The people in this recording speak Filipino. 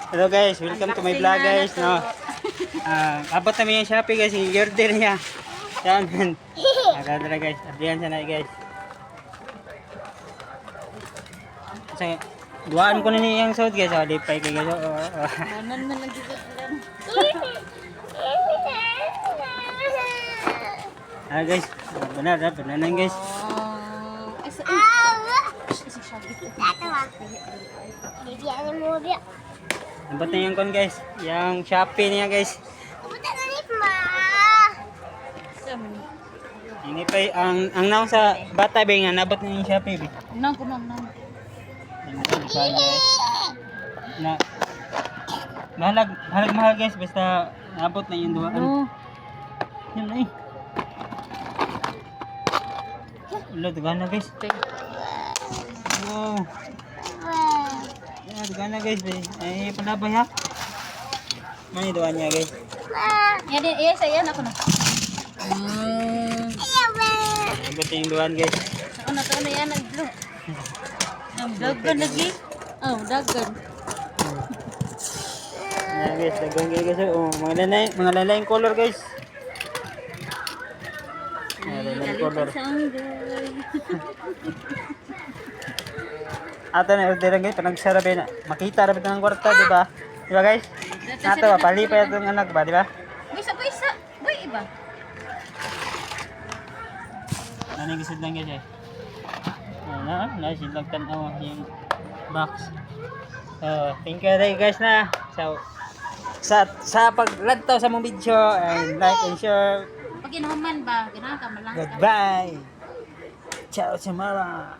Hello guys, welcome to my vlog guys. No. Abot namin yung Shopee guys, yung order niya. Yan. Agad guys. Abrihan siya na guys. Kasi duaan ko na niya yung suit guys. Lipay ko guys. Manan na lang dito lang. Guys, benar guys. Abot na yung kon guys. Yung Shopee niya guys. Ini pa ang naong sa bata ba nga nabot na yung Shopee ba? Nang kunang nang. Na mahal guys basta nabot na yung duwaan. Yan na eh. Ulo, dugaan na guys. Wow. Yan, dugaan na guys. Ay, panabay ha. Mani dugaan niya guys. Yan din, iya saya ako na. Nabot na yung dugaan guys. Ako na to na yan ang blue. Ang dagan lagi. Oh, dagan. Yan guys, dagan guys. Oh, mga lalayang color guys. Mga lalayang color. Ato na order guys, panagsara ba na. Makita ra ba ng kwarta, di ba? Di ba guys? Ato ba palipay atong anak ba, di ba? Bisa. Boy iba. Ano yung gusto lang guys eh. Silag tanaw yung box. Thank you guys na. So, sa paglantaw sa mong video and like and share. Pag inuman ba, ganahan ka malang. Goodbye. Ciao sa mga.